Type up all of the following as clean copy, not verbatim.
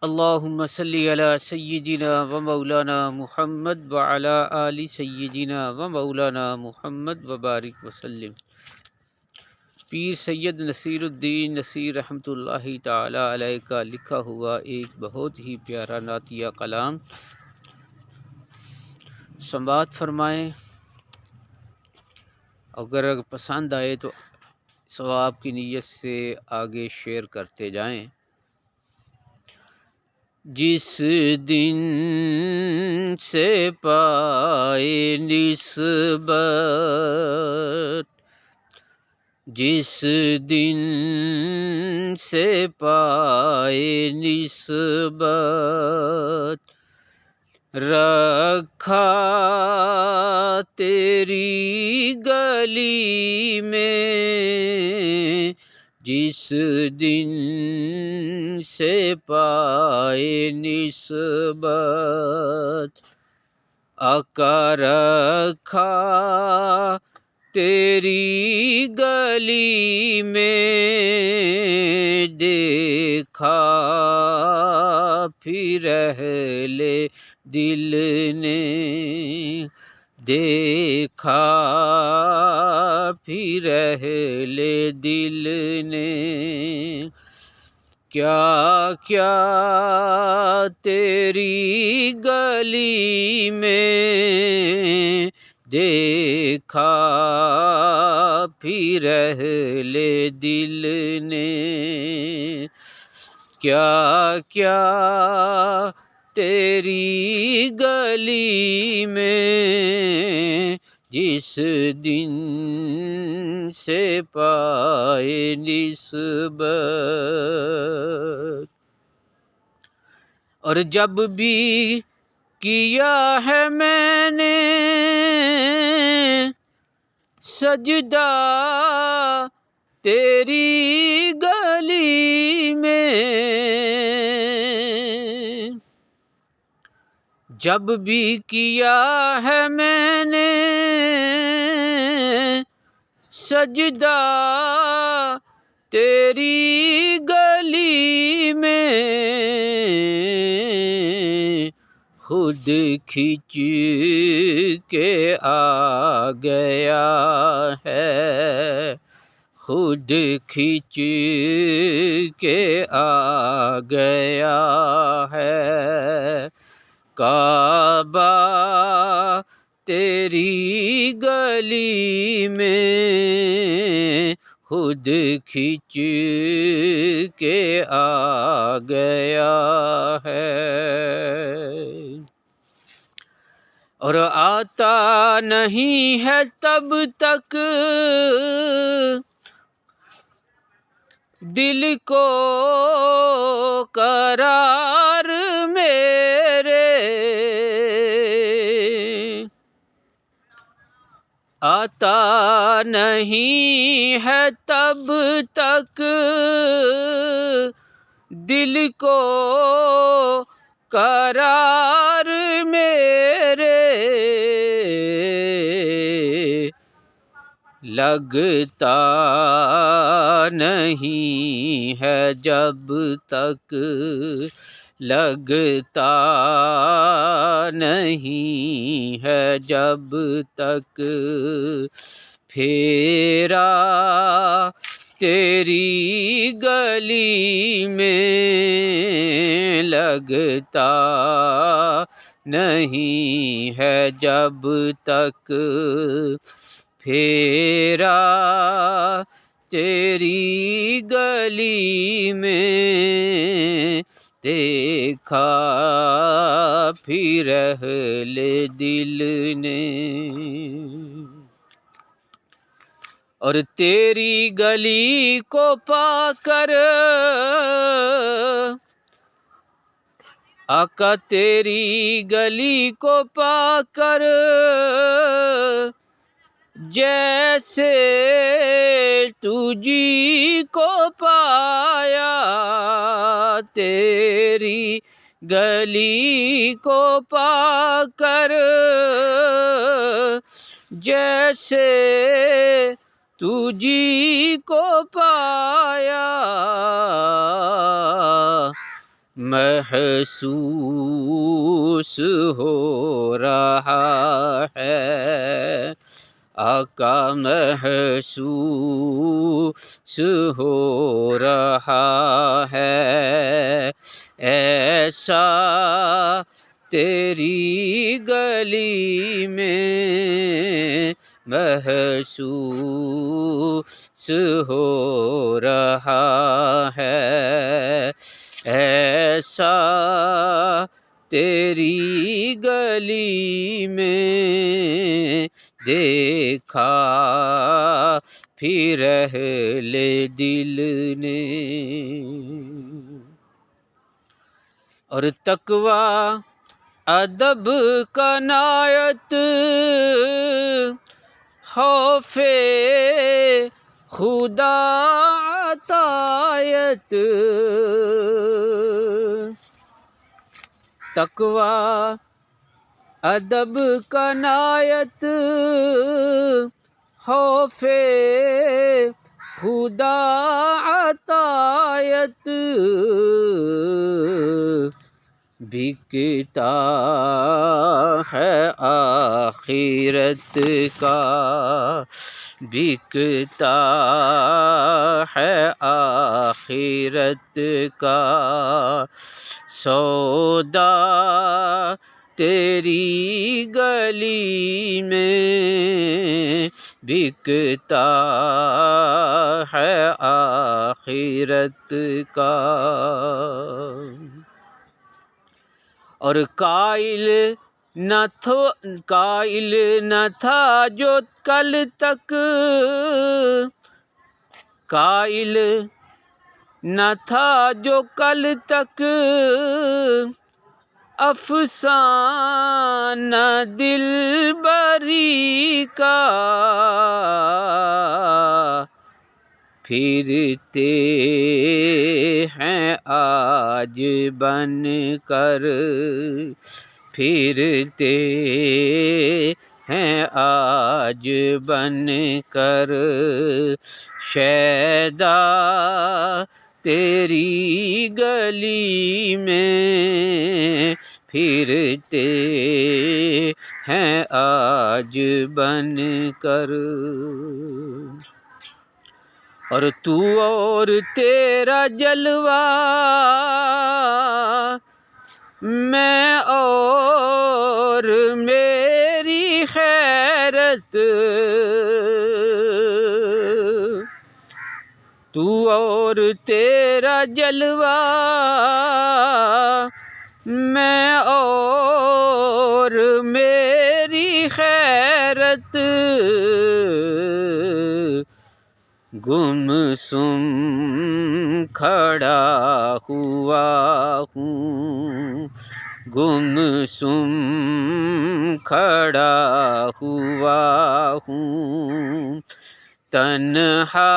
अल्लाहुम्मा सल्ली अला सय्यिदिना व मौलाना मुहम्मद व अला आलि सय्यिदिना व मौलाना मुहम्मद व बारिक वसल्लम। पीर सैयद नसीरुद्दीन नसीर रहमतुल्लाहि ताला अलैह का लिखा हुआ एक बहुत ही प्यारा नातिया कलाम समाअत फरमाएँ। अगर पसंद आए तो सवाब की नीयत से आगे शेयर करते जाएं। जिस दिन से पाए निस्बत, जिस दिन से पाए निस्बत, रखा तेरी गली में। जिस दिन से पाए निस्बत, आका रखा तेरी गली में। देखा फिर अहले दिल ने, देखा फिर अहले दिल ने। क्या क्या तेरी गली में देखा फिर अहले दिल ने। क्या क्या तेरी गली में जिस दिन से पाए निस्बत। और जब भी किया है मैंने सजदा तेरी गली में। जब भी किया है मैंने सजदा तेरी गली में। खुद खिंच के आ गया है, खुद खिंच के आ गया है। काबा तेरी गली में खुद खिंच के आ गया है। और आता नहीं है तब तक दिल को करार मेरे। आता नहीं है तब तक दिल को करार मेरे। लगता नहीं है जब तक, लगता नहीं है जब तक फेरा तेरी गली में। लगता नहीं है जब तक फेरा तेरी गली में। देखा फिर अहले दिल ने। और तेरी गली को पाकर आका तेरी गली को पाकर जैसे तुझी को पाया। तेरी गली को पाकर जैसे तुझी को पाया। महसूस हो रहा है, आका महसूस हो रहा है, ऐसा तेरी गली में महसूस हो रहा है, ऐसा तेरी गली में देखा फिर अहले दिल ने। और तकवा अदब कनायत खौफे खुदा अतायत, तकवा अदब कनायत खौफे खुदा अतायत, बिकता है आखिरत का, बिकता है आखिरत का सौदा तेरी गली में, बिकता है आखिरत का। और काइल न था जो कल तक, काइल न था जो कल तक अफसाना दिलबरी का, फिरते हैं आज बन कर, फिरते हैं आज बन कर शैदा तेरी गली में, फिरते हैं आज बन कर। और तू और तेरा जलवा, मैं और मेरी खैरत, तू और तेरा जलवा, मैं और मेरी खैरत, गुमसुम खड़ा हुआ हूँ, गुमसुम खड़ा हुआ हूँ, तन्हा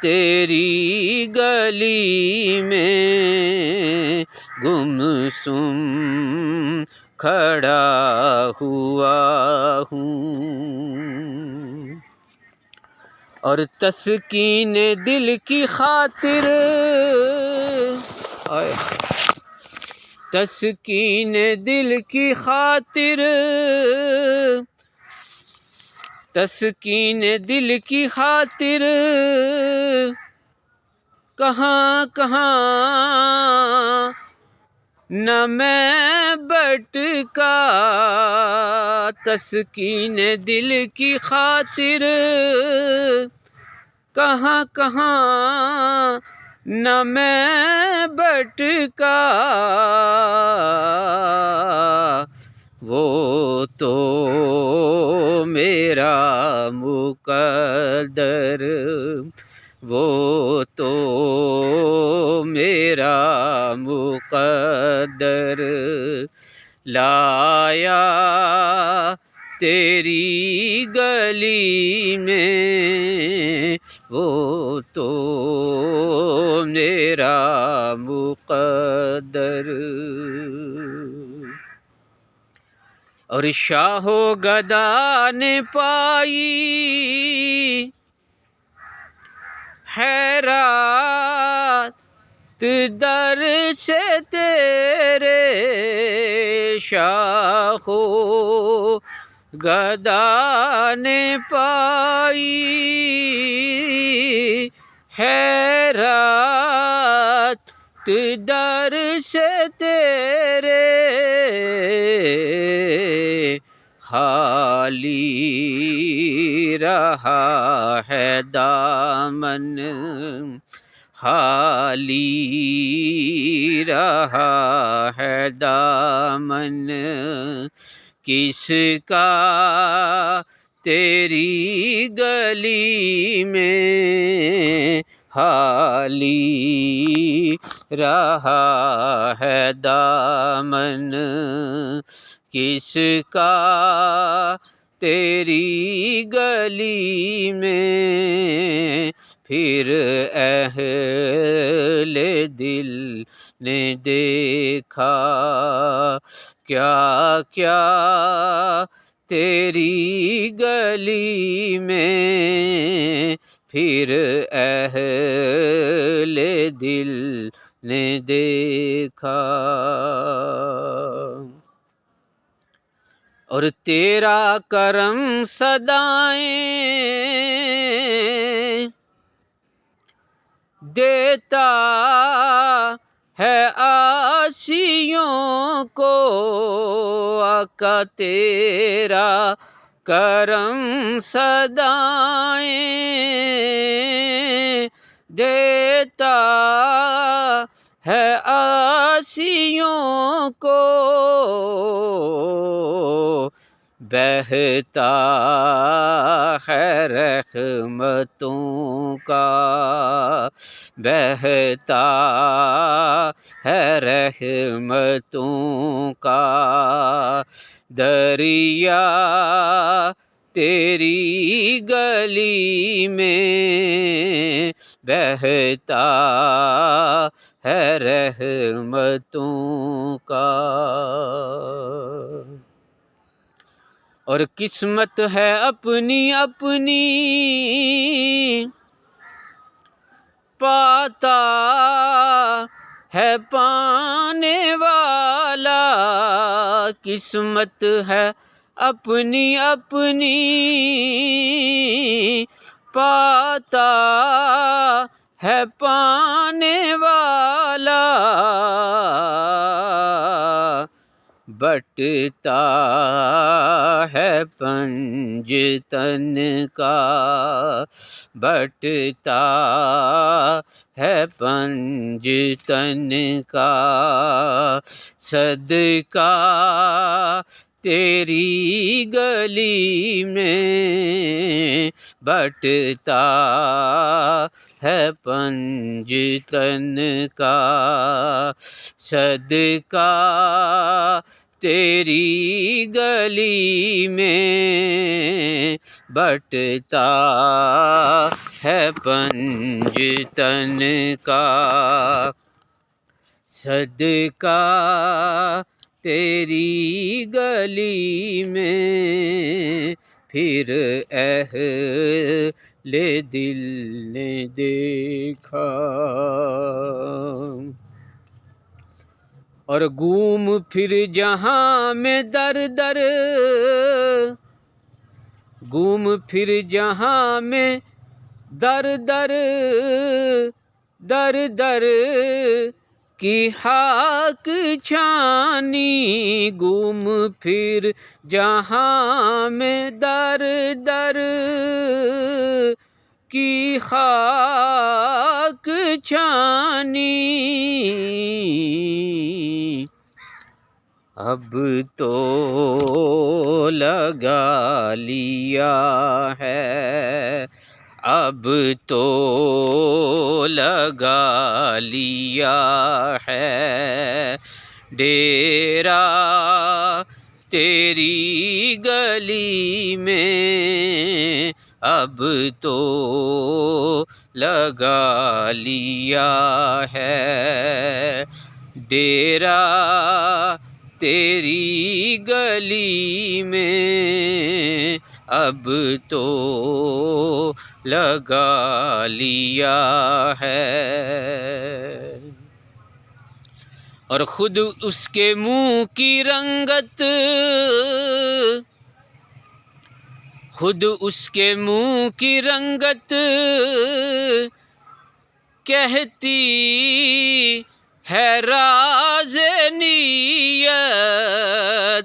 तेरी गली में, गुमसुम खड़ा हुआ हूँ। और तस्कीन दिल की खातिर, तस्कीन दिल की खातिर, तस्कीन दिल की खातिर कहाँ कहाँ न मैं भटका, तस्कीन दिल की खातिर कहाँ कहाँ न मैं भटका, वो तो मेरा मुक़द्दर, वो तो मेरा मुक़द्दर लाया तेरी गली में, वो तो मेरा मुक़द्दर। और शाहो गदा ने पाई हैरात दर से तेरे शाखो गदा ने पाई हैरात, दर से तेरे खाली रहा है दामन, खाली रहा है दामन, किसका तेरी गली में खाली रहा है दामन, किसका तेरी गली में फिर अहले दिल ने देखा क्या क्या तेरी गली में, फिर अहले दिल ने देखा। और तेरा करम सदाएं देता है आसियों को, आका तेरा करम सदाएं देता है आसियों को, बहता है रहमतों का, बहता है रहमतों का दरिया तेरी गली में, बहता है रहमतों का। और किस्मत है अपनी अपनी पाता है पाने वाला, किस्मत है अपनी अपनी पाता है पाने वाला, बटता है पंजतन का, बटता है पंजतन का सदका तेरी गली में, बटता है पंजतन का सदका तेरी गली में, बटता है पंजतन का सदका तेरी गली में, फिर अहले दिल ने देखा। और घूम फिर जहाँ में दर दर, घूम फिर जहाँ में दर दर, दर दर की हाक छानी, घूम फिर जहाँ में दर दर की खाक छानी, अब तो लगा लिया है, अब तो लगा लिया है डेरा तेरी गली में, अब तो लगा लिया है डेरा तेरी गली में, अब तो लगा लिया है। और खुद उसके मुंह की रंगत, खुद उसके मुंह की रंगत कहती है राज नीयत,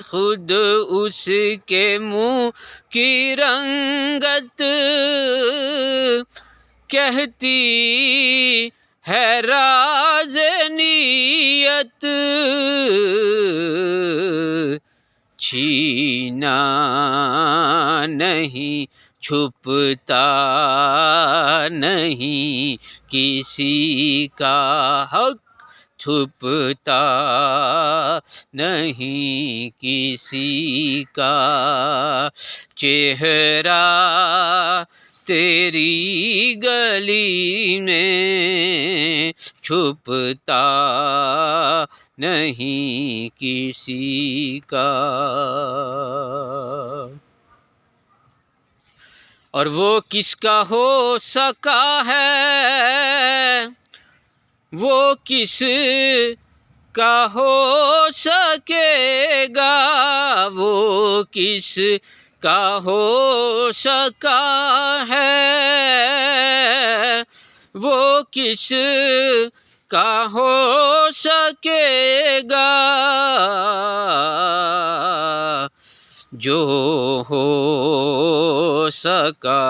खुद उसके मुंह की रंगत कहती है राज नीयत, छीना नहीं छुपता नहीं किसी का हक, छुपता नहीं किसी का चेहरा तेरी गली में, छुपता नहीं किसी का। और वो किसका हो सका है, वो किस का हो सकेगा, वो किस का हो सका है, वो किस का हो सकेगा, जो हो सका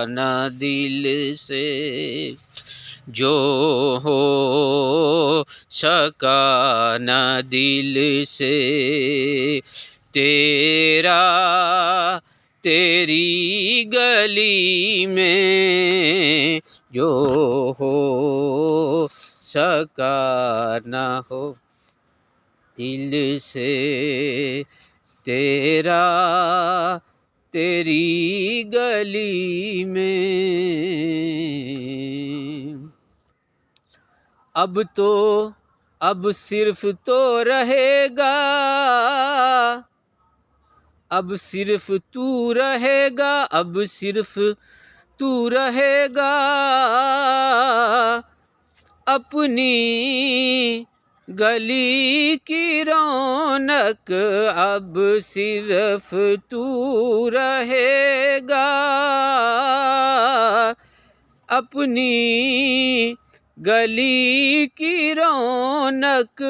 न दिल से, जो हो सका न दिल से, तेरा तेरी गली में, जो हो सका न हो दिल से, तेरा तेरी गली में। अब सिर्फ तो रहेगा, अब सिर्फ तू रहेगा, अब सिर्फ तू रहेगा, अपनी गली की रौनक, अब सिर्फ तू रहेगा, अपनी गली की रौनक,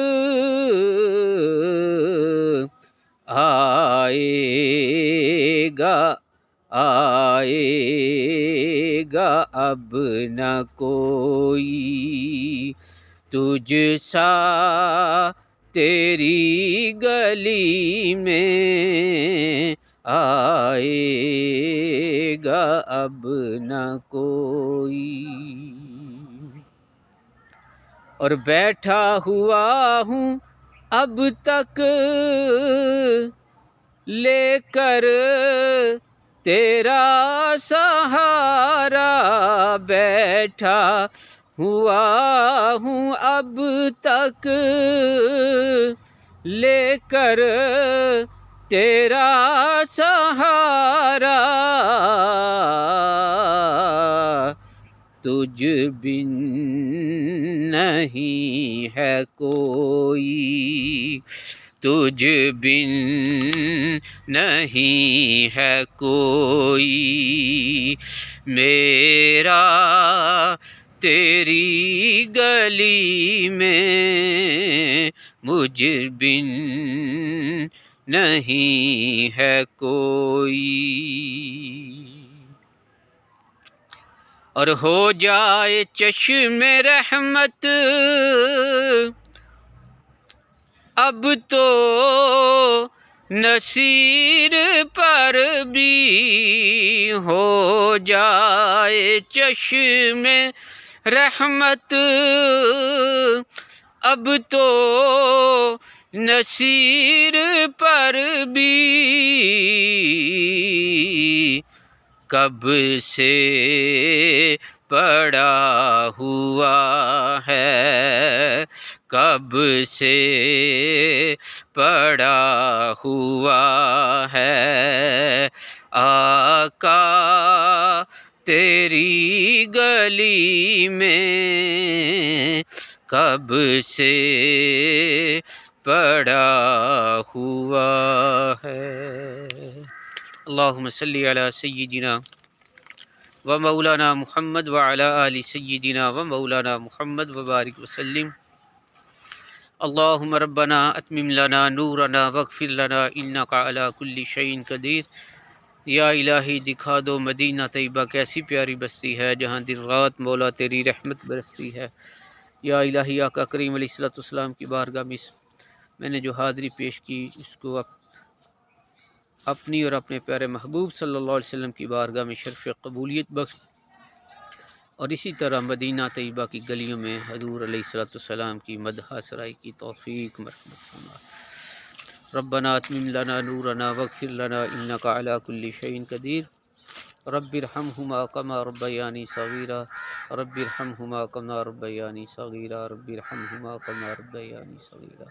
आएगा आएगा अब न कोई तुझ सा तेरी गली में, आएगा अब न कोई। और बैठा हुआ हूँ अब तक लेकर तेरा सहारा, बैठा हुआ हूँ अब तक लेकर तेरा सहारा, तुझ बिन नहीं है कोई, तुझ बिन नहीं है कोई, मेरा तेरी गली में, मुझ बिन नहीं है कोई। और हो जाए चश्मे रहमत अब तो नसीर पर भी, हो जाए चश्मे रहमत अब तो नसीर पर भी, कब से पड़ा हुआ है, कब से पड़ा हुआ है, आका तेरी गली में, कब से पड़ा हुआ है। अल्लाहुम्मा सल्ली अला सय्यिदिना व मौलाना मुहम्मद व अला आलि सय्यिदिना व मौलाना मुहम्मद व बारिक वसल्लिम। अल्लाहुम्मा रब्बना अत्मिम लना नूरना वग़फिर लना इन्नका अला कुल्ली शैइन कदीर। या इलाही दिखा दो मदीना तैयबा कैसी प्यारी बस्ती है जहाँ दिन रात मौला तेरी रहमत बरसती है। या इलाही आका करीम अलैहिस्सलाम की बारगाह में मैंने जो हाज़िरी पेश की उसको अपनी और अपने प्यारे महबूब सल्लल्लाहु अलैहि वसल्लम की बारगाह में शर्फ़ कबूलियत बख्श और इसी तरह मदीना तैयबा की गलियों में हज़ूर अलैहिस्सलाम की मदह सराई की तौफ़ीक मरहमत फरमा। रब्बना अत्मिम लना नूरना वग़फिर लना इन्नका अला कुल्ली शैइन कदीर। रब्बिरहमहुमा कमा रब्बयानी सगीरा रब्बिरहमहुमा कमा रब्बयानी सगीरा रब्बिरहमहुमा कमा रब्बयानी सगीरा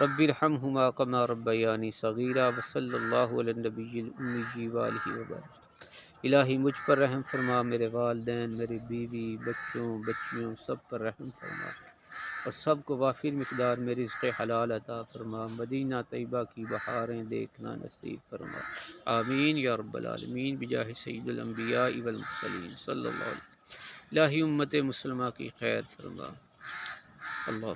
रब्बिरहमहुमा कमा रब्बयानी सगीरा व सल्लल्लाहु अला नबिय्यिल उम्मी व आलिहि व बारिक। इलाही मुझ पर रहम फरमा, मेरे वालिदैन, मेरी बीवी, बच्चों बच्चियों सब पर रहम फरमा और सबको वाफिर मिक़दार में रिज़्क़ हलाल अता फरमा। मदीना तैयबा की बहारें देखना नसीब फरमा। आमीन या रब्बल आलमीन बिजाहि सय्यिदिल अंबिया वल मुरसलीन सल्लल्लाहु अलैहि वसल्लम। इलाही उम्मत मुस्लिमा की खैर फरमा। अल्लाह।